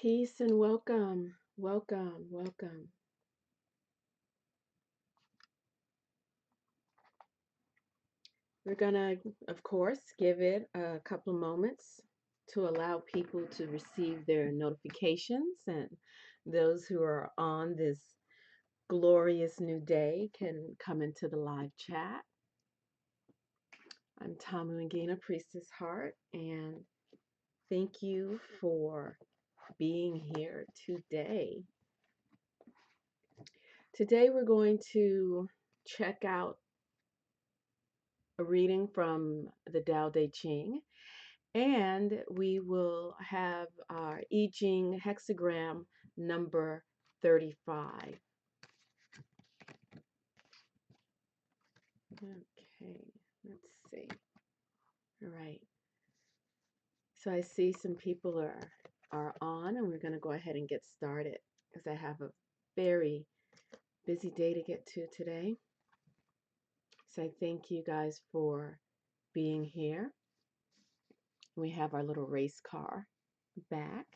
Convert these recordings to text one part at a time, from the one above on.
Peace and welcome, welcome, welcome. We're gonna, of course, give it a couple of moments to allow people to receive their notifications, and those who are on this glorious new day can come into the live chat. I'm Tamu Ngina, Priestess Heart, and thank you for being here today. Today we're going to check out a reading from the Tao Te Ching, and we will have our I Ching hexagram number 35. Okay, let's see. All right. So I see some people are on, and we're going to go ahead and get started because I have a very busy day to get to today. So I thank you guys for being here. We have our little race car back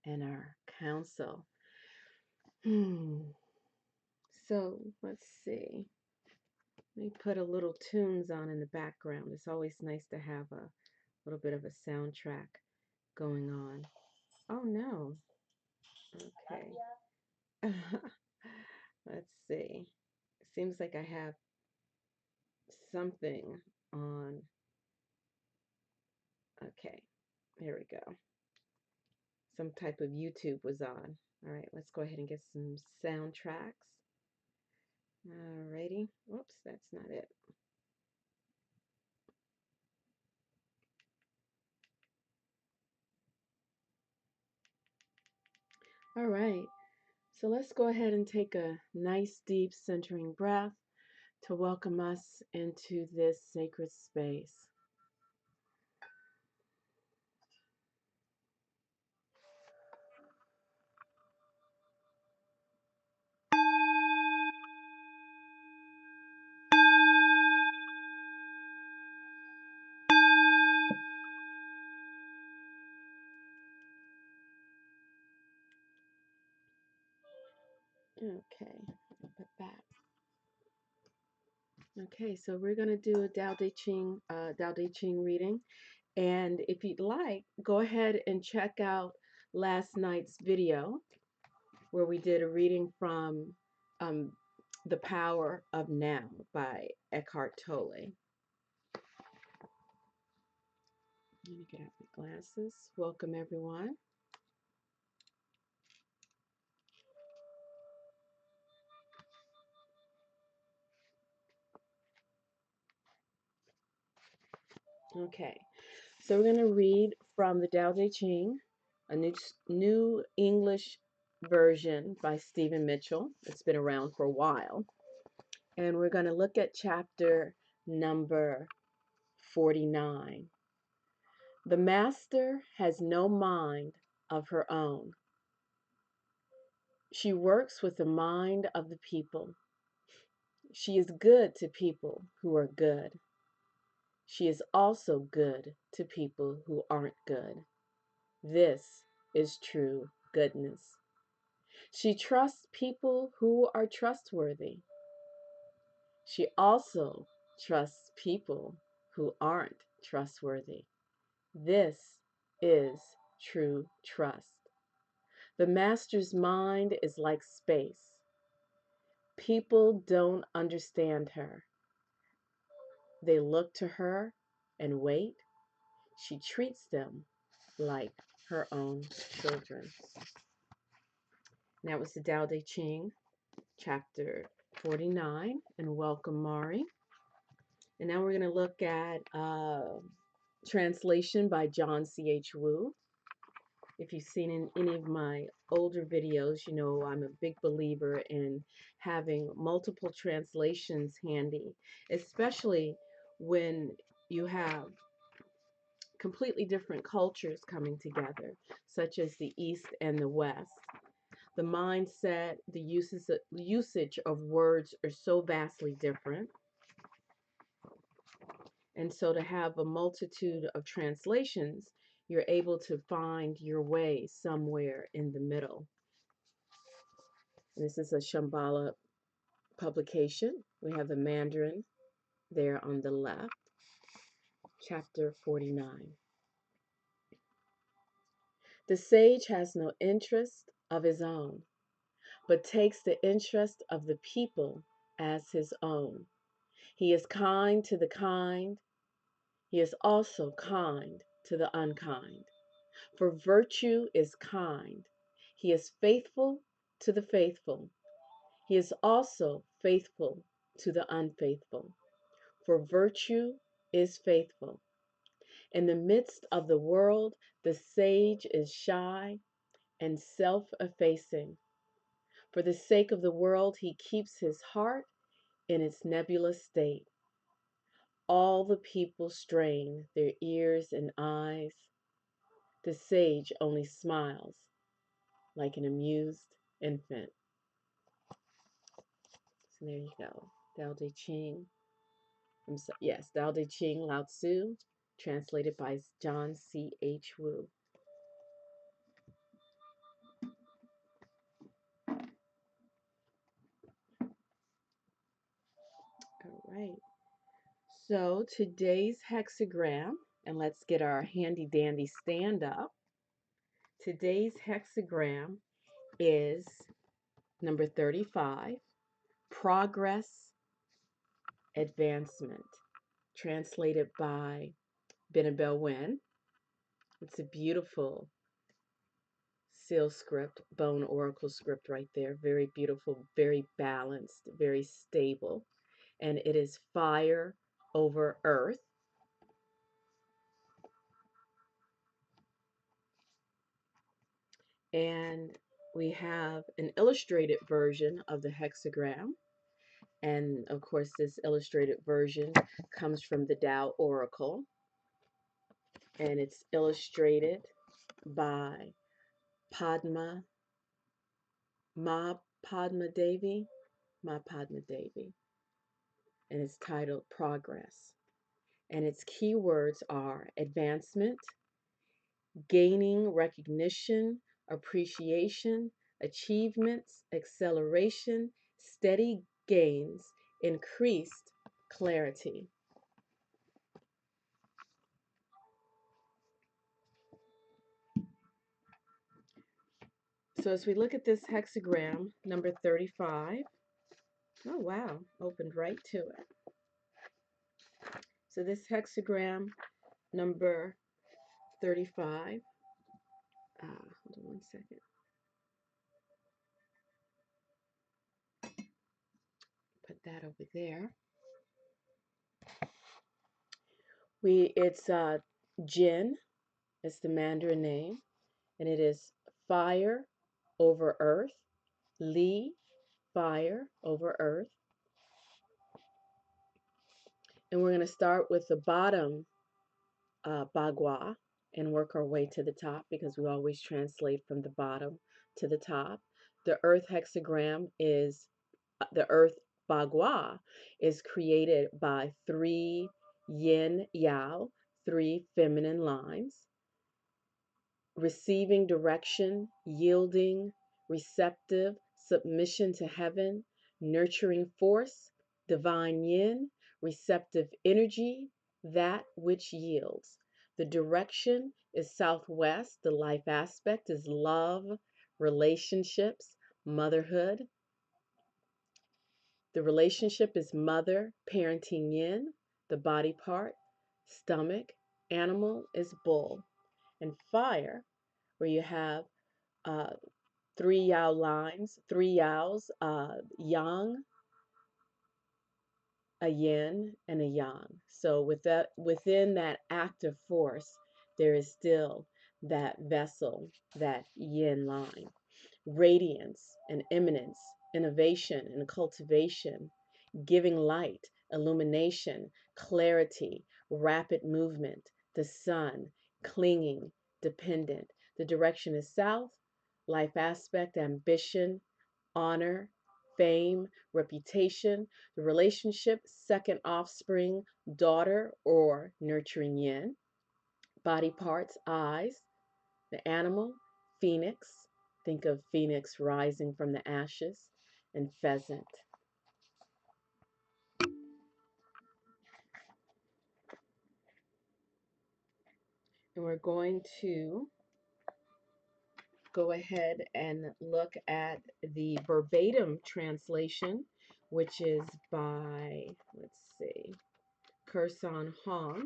and our council. So let's see. Let me put a little tunes on in the background. It's always nice to have a little bit of a soundtrack going on. Oh no. Okay. Let's see. It seems like I have something on. Okay. Here we go. Some type of YouTube was on. All right, let's go ahead and get some soundtracks. Alrighty. Whoops, that's not it. All right. So let's go ahead and take a nice deep centering breath to welcome us into this sacred space. Okay, put that. Okay, so we're going to do a Tao Te Ching reading. And if you'd like, go ahead and check out last night's video where we did a reading from um, The Power of Now by Eckhart Tolle. Let me get out my glasses. Welcome, everyone. Okay, so we're going to read from the Tao Te Ching, a new English version by Stephen Mitchell. It's been around for a while. And we're going to look at chapter number 49. The master has no mind of her own. She works with the mind of the people. She is good to people who are good. She is also good to people who aren't good. This is true goodness. She trusts people who are trustworthy. She also trusts people who aren't trustworthy. This is true trust. The master's mind is like space. People don't understand her. They look to her and wait. She treats them like her own children. And that was the Tao Te Ching, chapter 49. And welcome, Mari. And now we're going to look at translation by John C.H. Wu. If you've seen in any of my older videos, you know I'm a big believer in having multiple translations handy, especially when you have completely different cultures coming together, such as the East and the West. The mindset, the usage of words are so vastly different. And so to have a multitude of translations, you're able to find your way somewhere in the middle. And this is a Shambhala publication. We have the Mandarin there on the left, chapter 49. The sage has no interest of his own, but takes the interest of the people as his own. He is kind to the kind. He is also kind to the unkind. For virtue is kind. He is faithful to the faithful. He is also faithful to the unfaithful. For virtue is faithful. In the midst of the world, the sage is shy and self-effacing. For the sake of the world, he keeps his heart in its nebulous state. All the people strain their ears and eyes. The sage only smiles like an amused infant. So there you go. Tao Te Ching. Yes, Tao Te Ching, Lao Tzu, translated by John C.H. Wu. All right. So today's hexagram, and let's get our handy dandy stand up. Today's hexagram is number 35, Progress Advancement, translated by Benabel Wen. It's a beautiful seal script, bone oracle script right there. Very beautiful, very balanced, very stable. And it is fire over earth. And we have an illustrated version of the hexagram. And of course, this illustrated version comes from the Tao Oracle. And it's illustrated by Padma, Padma Devi, Padma Devi. And it's titled Progress. And its keywords are advancement, gaining recognition, appreciation, achievements, acceleration, steady gains, increased clarity. So as we look at this hexagram, number 35, oh wow, opened right to it. So this hexagram, number 35, hold on one second. Put that over there. It's Jin, it's the Mandarin name, and it is fire over earth, Li, fire over earth. And we're going to start with the bottom Bagua and work our way to the top because we always translate from the bottom to the top. The earth hexagram is, the earth Bagua is created by 3 yin yao, 3 feminine lines. Receiving direction, yielding, receptive, submission to heaven, nurturing force, divine yin, receptive energy, that which yields. The direction is southwest. The life aspect is love, relationships, motherhood. The relationship is mother, parenting yin, the body part, stomach, animal is bull. And fire, where you have 3 yao lines, 3 yaos, yang, a yin, and a yang. So within that active force, there is still that vessel, that yin line. Radiance and eminence, innovation and cultivation, giving light, illumination, clarity, rapid movement, the sun, clinging, dependent. The direction is south, life aspect, ambition, honor, fame, reputation. The relationship, second offspring, daughter, or nurturing yin. Body parts, eyes. The animal, phoenix. Think of phoenix rising from the ashes. And pheasant. And we're going to go ahead and look at the verbatim translation, which is by, let's see, Kursan Hong,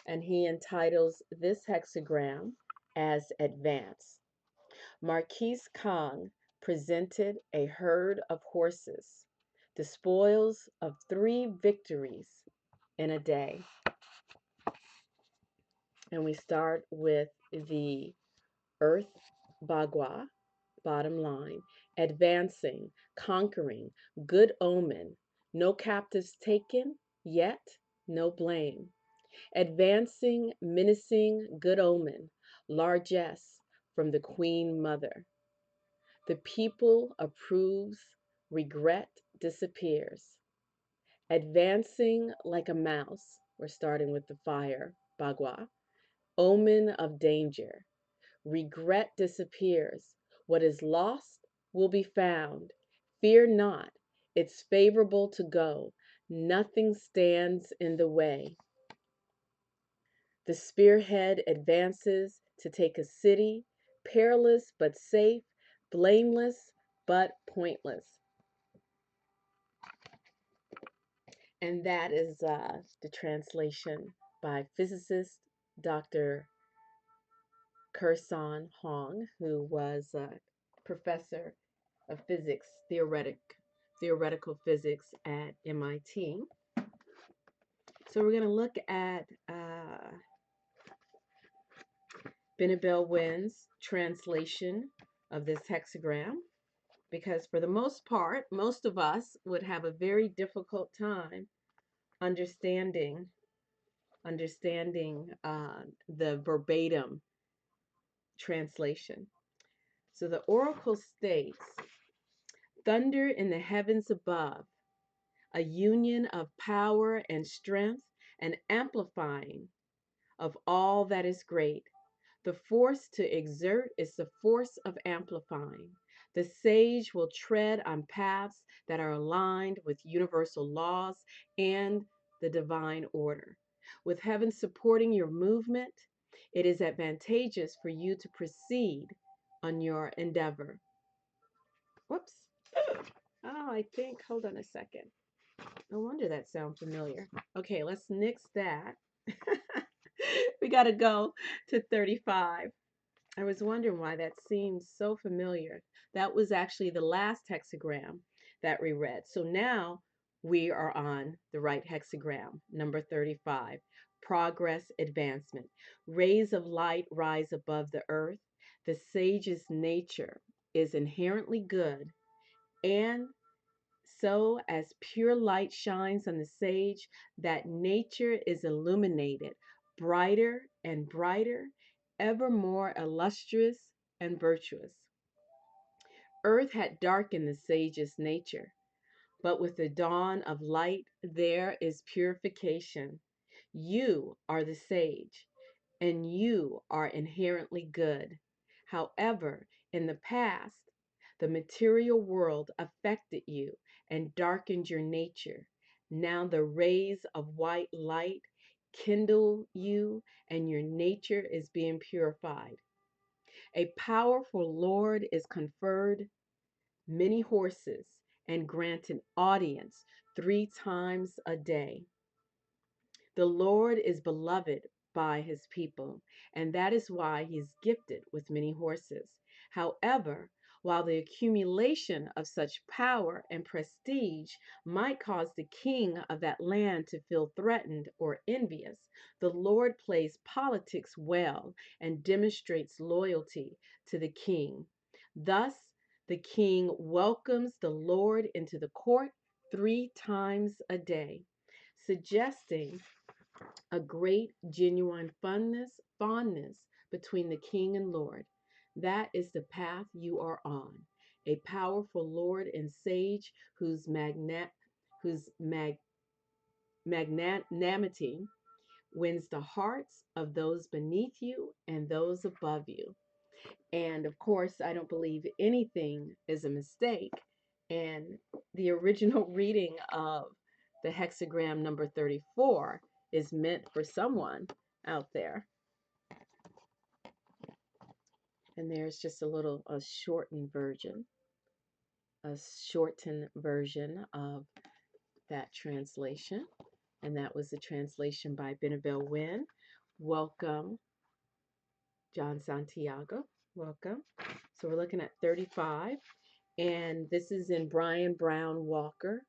and he entitles this hexagram as Advance. Marquise Kang presented a herd of horses, the spoils of 3 victories in a day. And we start with the Earth Bagua, bottom line, advancing, conquering, good omen, no captives taken, yet no blame. Advancing, menacing, good omen, largesse from the Queen Mother. The people approves, regret disappears. Advancing like a mouse, we're starting with the fire, Bagua, omen of danger. Regret disappears. What is lost will be found. Fear not. It's favorable to go. Nothing stands in the way. The spearhead advances to take a city, perilous but safe, blameless but pointless. And that is the translation by physicist Dr. Kursan Hong, who was a professor of physics, theoretical physics at MIT. So we're going to look at Benabel Wynn's translation of this hexagram, because for the most part, most of us would have a very difficult time understanding the verbatim translation. So the oracle states, thunder in the heavens above, a union of power and strength, an amplifying of all that is great. The force to exert is the force of amplifying. The sage will tread on paths that are aligned with universal laws and the divine order. With heaven supporting your movement, it is advantageous for you to proceed on your endeavor. Whoops. Oh, I think, hold on a second. No wonder that sounds familiar. Okay, let's nix that. We got to go to 35. I was wondering why that seems so familiar. That was actually the last hexagram that we read. So now we are on the right hexagram, number 35. Progress, advancement. Rays of light rise above the earth. The sage's nature is inherently good, and so as pure light shines on the sage, that nature is illuminated, brighter and brighter, ever more illustrious and virtuous. Earth had darkened the sage's nature, but with the dawn of light there is purification. You are the sage, and you are inherently good. However, in the past, the material world affected you and darkened your nature. Now the rays of white light kindle you, and your nature is being purified. A powerful Lord is conferred many horses and granted audience 3 times a day. The Lord is beloved by his people, and that is why he is gifted with many horses. However, while the accumulation of such power and prestige might cause the king of that land to feel threatened or envious, the Lord plays politics well and demonstrates loyalty to the king. Thus, the king welcomes the Lord into the court 3 times a day, suggesting a great genuine fondness between the king and Lord. That is the path you are on. A powerful Lord and sage whose magnanimity wins the hearts of those beneath you and those above you. And of course, I don't believe anything is a mistake. And the original reading of the hexagram number 34 is meant for someone out there. And there's just a shortened version of that translation. And that was the translation by Benabel Wynn. Welcome, John Santiago. Welcome. So we're looking at 35. And this is in Brian Brown Walker,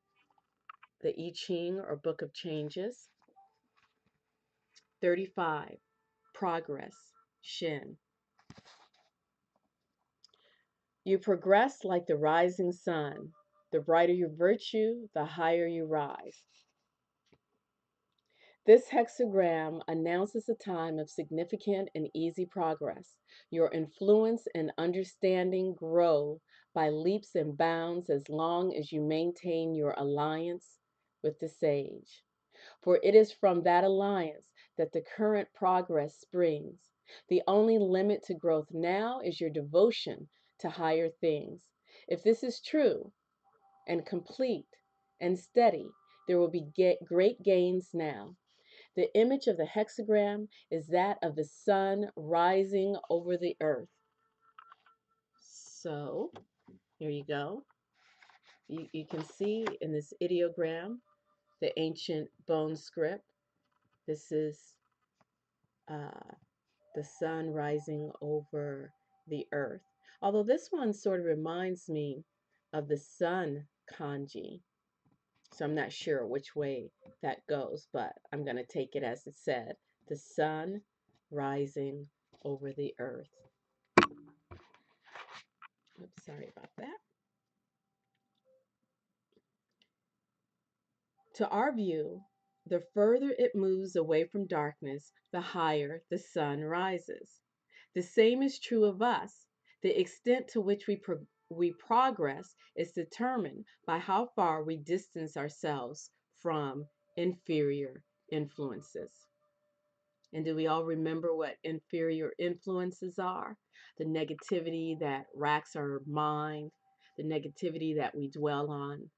the I Ching or Book of Changes. 35. Progress. Shin. You progress like the rising sun. The brighter your virtue, the higher you rise. This hexagram announces a time of significant and easy progress. Your influence and understanding grow by leaps and bounds as long as you maintain your alliance with the sage. For it is from that alliance that the current progress springs. The only limit to growth now is your devotion to higher things. If this is true and complete and steady, there will be great gains now. The image of the hexagram is that of the sun rising over the earth. So, here you go. You can see in this ideogram the ancient bone script. This is uh, the sun rising over the earth. Although this one sort of reminds me of the sun kanji. So I'm not sure which way that goes, but I'm going to take it as it said. The sun rising over the earth. Oops, sorry about that. To our view, the further it moves away from darkness, the higher the sun rises. The same is true of us. The extent to which we progress is determined by how far we distance ourselves from inferior influences. And do we all remember what inferior influences are? The negativity that racks our mind, the negativity that we dwell on,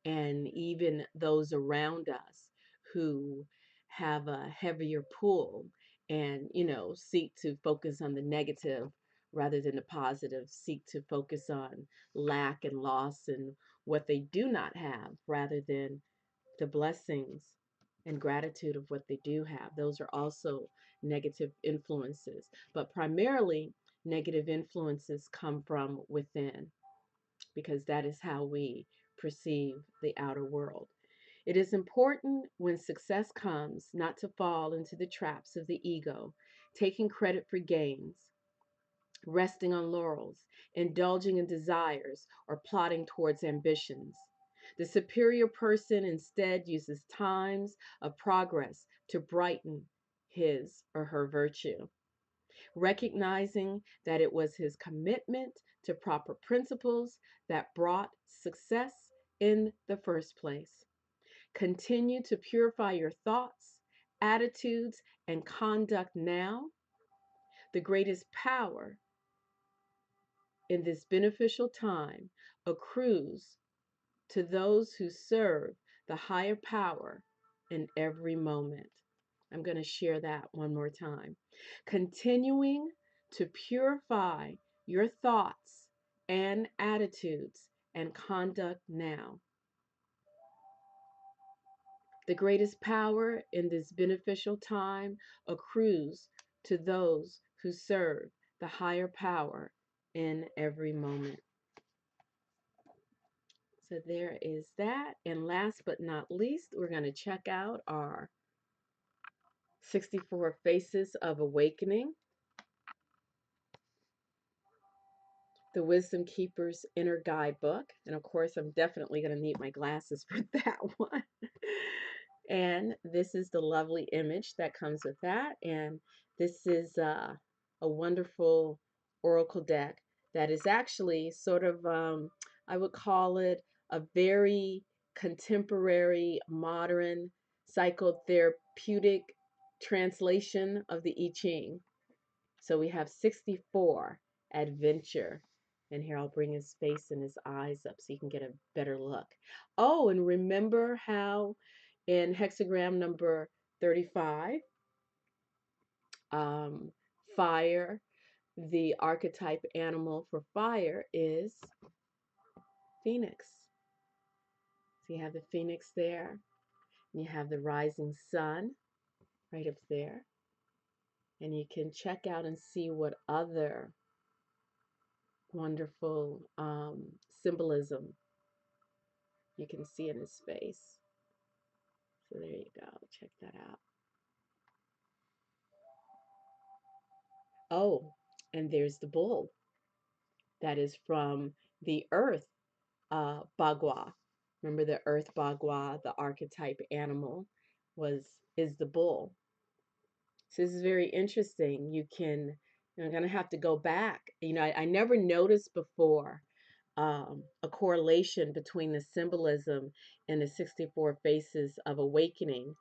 and even those around us who have a heavier pull and, seek to focus on the negative rather than the positive, seek to focus on lack and loss and what they do not have rather than the blessings and gratitude of what they do have. Those are also negative influences, but primarily negative influences come from within because that is how we perceive the outer world. It is important when success comes not to fall into the traps of the ego, taking credit for gains, resting on laurels, indulging in desires, or plotting towards ambitions. The superior person instead uses times of progress to brighten his or her virtue, recognizing that it was his commitment to proper principles that brought success in the first place. Continue to purify your thoughts, attitudes, and conduct now. The greatest power in this beneficial time accrues to those who serve the higher power in every moment. I'm going to share that one more time. Continuing to purify your thoughts and attitudes and conduct now. The greatest power in this beneficial time accrues to those who serve the higher power in every moment. So there is that. And last but not least, we're going to check out our 64 Faces of Awakening, the Wisdom Keeper's Inner Guidebook. And of course, I'm definitely going to need my glasses for that one. And this is the lovely image that comes with that. And this is a wonderful oracle deck that is actually sort of, I would call it a very contemporary, modern, psychotherapeutic translation of the I Ching. So we have 64, adventure. And here I'll bring his face and his eyes up so you can get a better look. Oh, and remember how in hexagram number 35, um, fire, the archetype animal for fire is phoenix. So you have the phoenix there, and you have the rising sun right up there. And you can check out and see what other wonderful symbolism you can see in his face. So there you go. Check that out. Oh, and there's the bull. That is from the earth bagua. Remember the earth bagua, the archetype animal is the bull. So this is very interesting. I'm gonna have to go back. I never noticed before a correlation between the symbolism and the 64 faces of awakening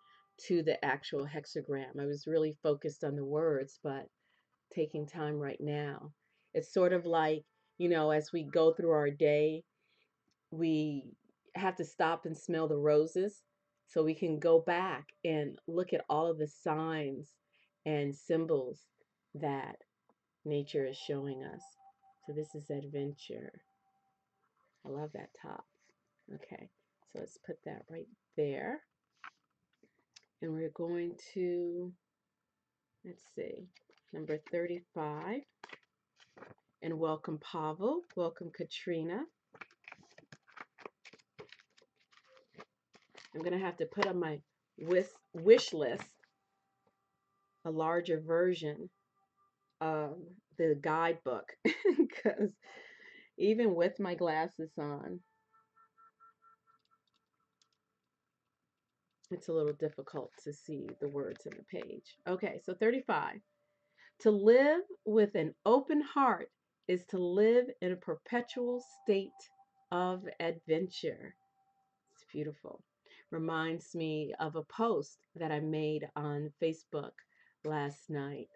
to the actual hexagram. I was really focused on the words, but taking time right now. It's sort of like, as we go through our day, we have to stop and smell the roses so we can go back and look at all of the signs and symbols that nature is showing us. So this is adventure. I love that top. Okay, so let's put that right there. And we're going to, let's see, number 35. And welcome Pavel, welcome Katrina. I'm going to have to put on my wish list a larger version of the guidebook because even with my glasses on, it's a little difficult to see the words in the page. Okay, so 35. To live with an open heart is to live in a perpetual state of adventure. It's beautiful. Reminds me of a post that I made on Facebook last night.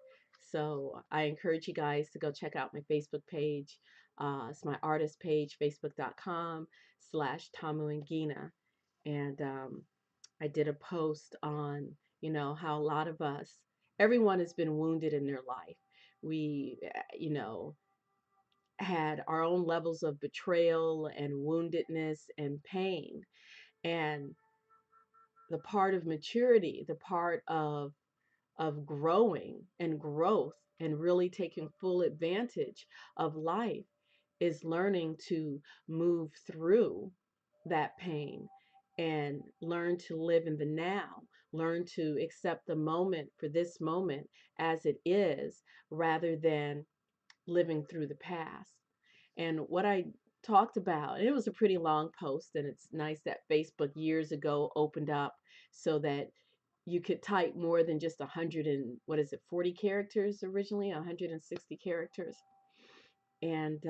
So I encourage you guys to go check out my Facebook page. It's my artist page, facebook.com/Tamu and Gina. And I did a post on, how a lot of us, everyone has been wounded in their life. We, had our own levels of betrayal and woundedness and pain. And the part of maturity, the part of growing and growth and really taking full advantage of life is learning to move through that pain and learn to live in the now, learn to accept the moment for this moment as it is rather than living through the past. And what I talked about, and it was a pretty long post, and it's nice that Facebook years ago opened up so that you could type more than just 100 and what is it, 40 characters originally, 160 characters. And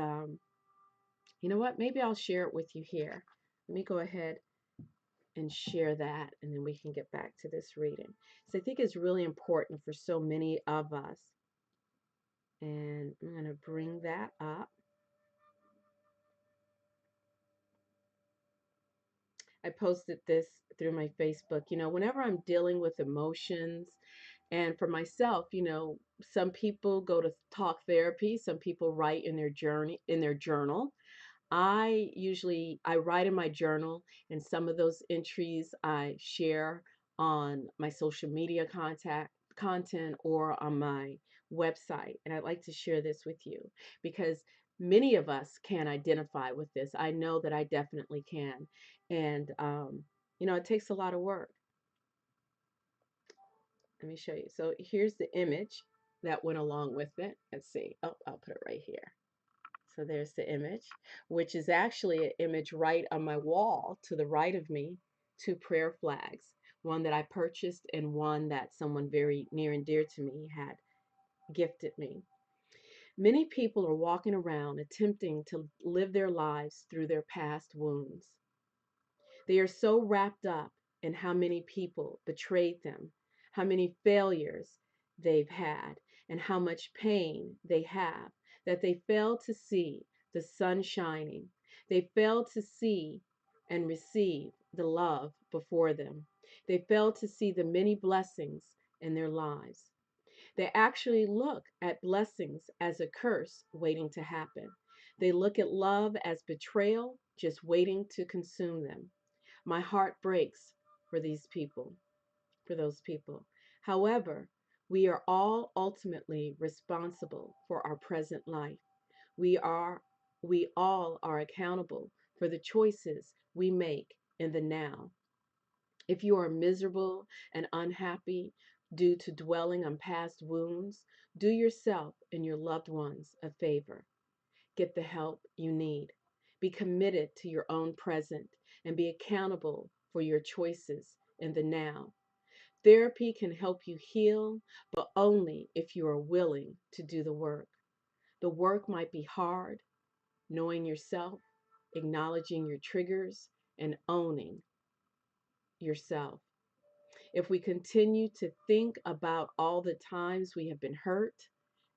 you know what? Maybe I'll share it with you here. Let me go ahead and share that, and then we can get back to this reading. So I think it's really important for so many of us. And I'm going to bring that up. I posted this through my Facebook. Whenever I'm dealing with emotions, and for myself, some people go to talk therapy, some people write in their journal. I write in my journal, and some of those entries I share on my social media content or on my website. And I'd like to share this with you because many of us can identify with this. I know that I definitely can. And it takes a lot of work. Let me show you. So here's the image that went along with it. Let's see. Oh, I'll put it right here. So there's the image, which is actually an image right on my wall to the right of me, two prayer flags, one that I purchased and one that someone very near and dear to me had gifted me. Many people are walking around attempting to live their lives through their past wounds. They are so wrapped up in how many people betrayed them, how many failures they've had, and how much pain they have, that they fail to see the sun shining. They fail to see and receive the love before them. They fail to see the many blessings in their lives. They actually look at blessings as a curse waiting to happen. They look at love as betrayal just waiting to consume them. My heart breaks for these people, for those people. However, we are all ultimately responsible for our present life. We are we all are accountable for the choices we make in the now. If you are miserable and unhappy due to dwelling on past wounds, do yourself and your loved ones a favor. Get the help you need. Be committed to your own present and be accountable for your choices in the now. Therapy can help you heal, but only if you are willing to do the work. The work might be hard, knowing yourself, acknowledging your triggers, and owning yourself. If we continue to think about all the times we have been hurt,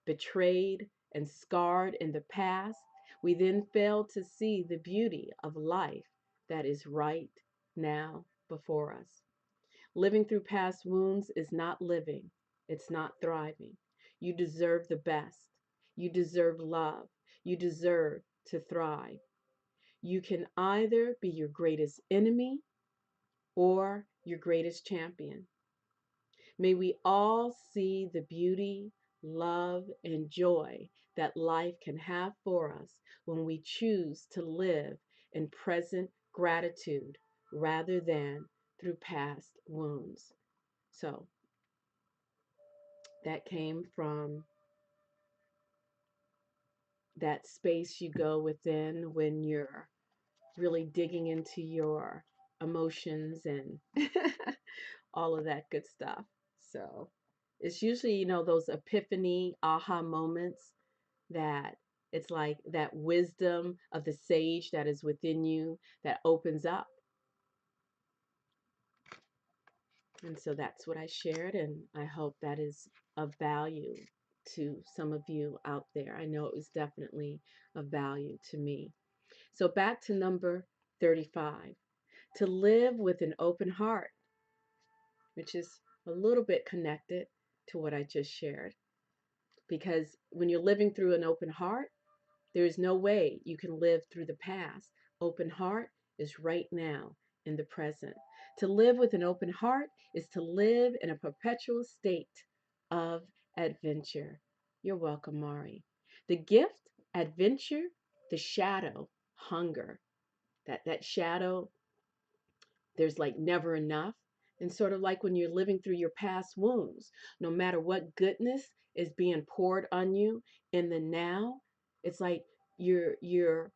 betrayed, and scarred in the past, we then fail to see the beauty of life that is right now before us. Living through past wounds is not living, it's not thriving. You deserve the best. You deserve love. You deserve to thrive. You can either be your greatest enemy or your greatest champion. May we all see the beauty, love, and joy that life can have for us when we choose to live in present gratitude rather than through past wounds. So that came from that space you go within when you're really digging into your emotions and all of that good stuff. So it's usually, those epiphany, aha moments that it's like that wisdom of the sage that is within you that opens up. And so that's what I shared, and I hope that is of value to some of you out there. I know it was definitely of value to me. So back to number 35, to live with an open heart, which is a little bit connected to what I just shared. Because when you're living through an open heart, there is no way you can live through the past. Open heart is right now in the present. To live with an open heart is to live in a perpetual state of adventure. You're welcome, Mari. The gift, adventure, the shadow, hunger. That shadow, there's like never enough. And sort of like when you're living through your past wounds, no matter what goodness is being poured on you in the now, it's like you're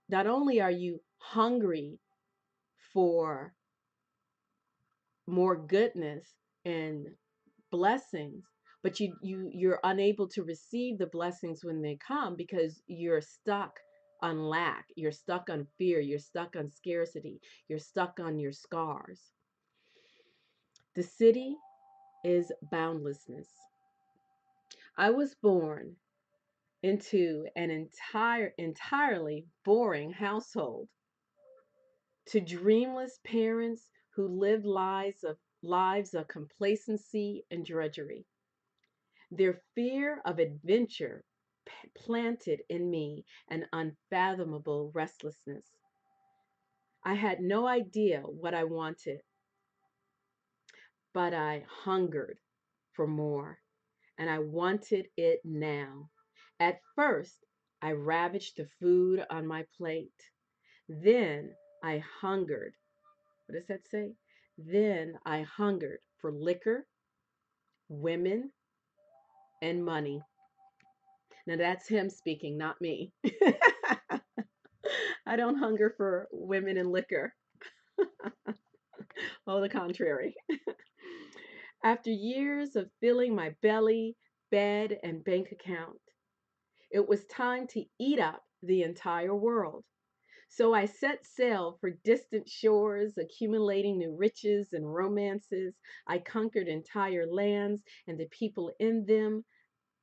not only are you hungry for more goodness and blessings, but you're unable to receive the blessings when they come because you're stuck on lack, you're stuck on fear, you're stuck on scarcity, you're stuck on your scars. The city is boundlessness. I was born into an entirely boring household to dreamless parents who lived lives of complacency and drudgery. Their fear of adventure planted in me an unfathomable restlessness. I had no idea what I wanted, but I hungered for more, and I wanted it now. At first, I ravaged the food on my plate. Then I hungered. What does that say? Then I hungered for liquor, women, and money. Now that's him speaking, not me. I don't hunger for women and liquor. Oh, the contrary. After years of filling my belly, bed, and bank account, it was time to eat up the entire world. So I set sail for distant shores, accumulating new riches and romances. I conquered entire lands and the people in them.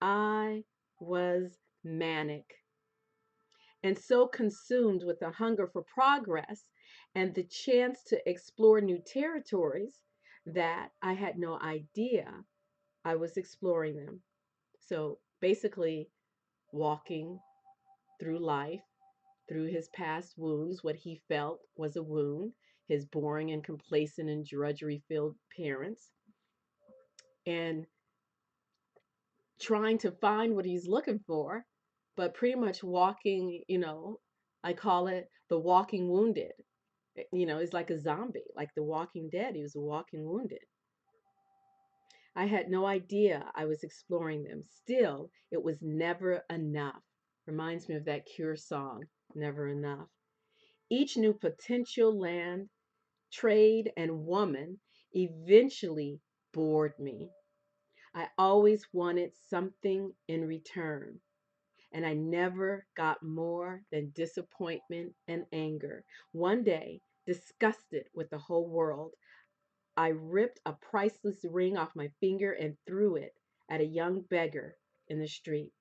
I was manic and so consumed with the hunger for progress and the chance to explore new territories that I had no idea I was exploring them. So basically, walking through life, through his past wounds, what he felt was a wound, his boring and complacent and drudgery filled parents, and trying to find what he's looking for, but pretty much walking, I call it the walking wounded. He's like a zombie, like the Walking Dead. He was a walking wounded. I had no idea I was exploring them. Still, it was never enough. Reminds me of that Cure song, Never Enough. Each new potential land, trade, and woman eventually bored me. I always wanted something in return, and I never got more than disappointment and anger. One day, disgusted with the whole world, I ripped a priceless ring off my finger and threw it at a young beggar in the street.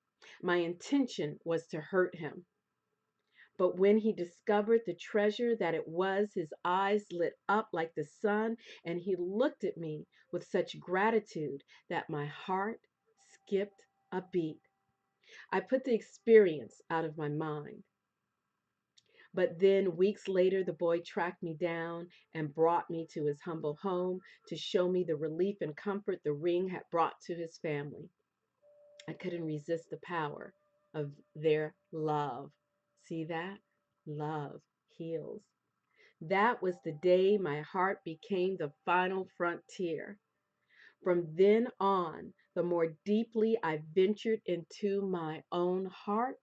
My intention was to hurt him, but when he discovered the treasure that it was, his eyes lit up like the sun, and he looked at me with such gratitude that my heart skipped a beat. I put the experience out of my mind. But then, weeks later, the boy tracked me down and brought me to his humble home to show me the relief and comfort the ring had brought to his family. I couldn't resist the power of their love. See that? Love heals. That was the day my heart became the final frontier. From then on, the more deeply I ventured into my own heart,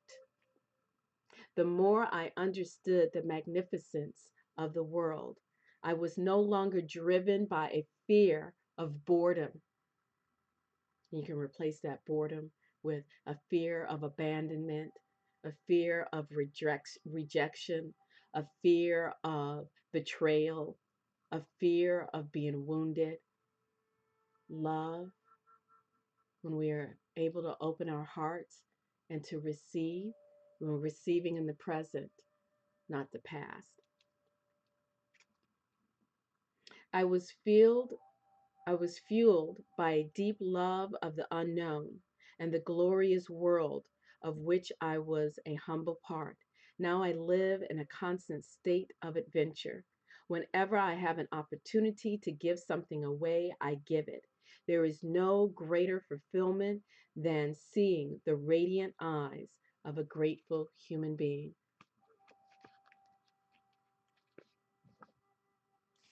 the more I understood the magnificence of the world. I was no longer driven by a fear of boredom. You can replace that boredom with a fear of abandonment, a fear of rejection, a fear of betrayal, a fear of being wounded. Love, when we are able to open our hearts and to receive, when we're receiving in the present, not the past. I was filled I was fueled by a deep love of the unknown and the glorious world of which I was a humble part. Now I live in a constant state of adventure. Whenever I have an opportunity to give something away, I give it. There is no greater fulfillment than seeing the radiant eyes of a grateful human being.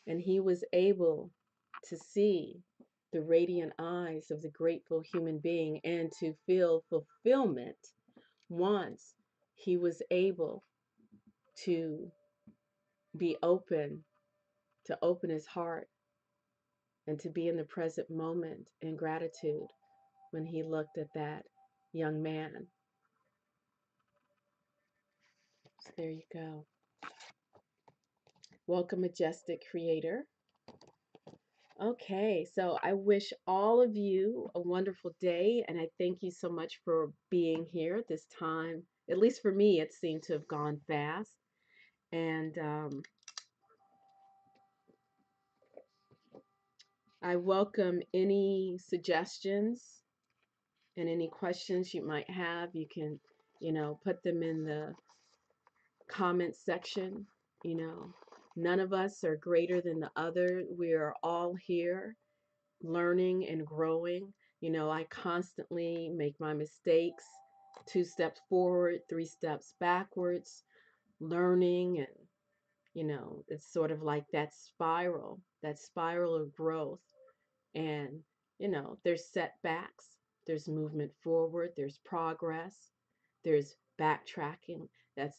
And he was able to see the radiant eyes of the grateful human being and to feel fulfillment once he was able to be open, to open his heart, and to be in the present moment in gratitude when he looked at that young man. So there you go. Welcome, Majestic Creator. Okay, so I wish all of you a wonderful day, and I thank you so much for being here this time. At least for me, it seemed to have gone fast. And I welcome any suggestions and any questions you might have. You can, put them in the comment section. You know, none of us are greater than the other. We are all here learning and growing. I constantly make my mistakes, 2 steps forward, 3 steps backwards, learning. And, it's sort of like that spiral of growth. And, there's setbacks, there's movement forward, there's progress, there's backtracking.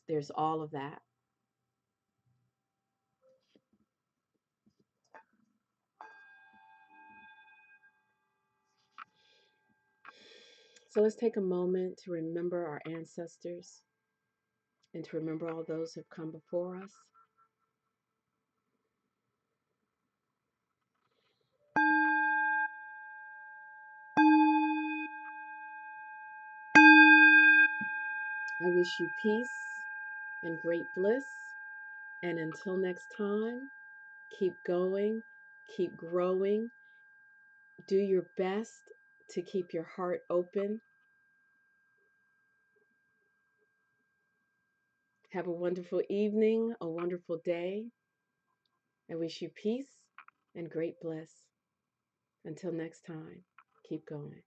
There's all of that. So let's take a moment to remember our ancestors. and to remember all those who have come before us. I wish you peace and great bliss. And until next time, keep going, keep growing. Do your best to keep your heart open. Have a wonderful evening, a wonderful day. I wish you peace and great bliss. Until next time, keep going.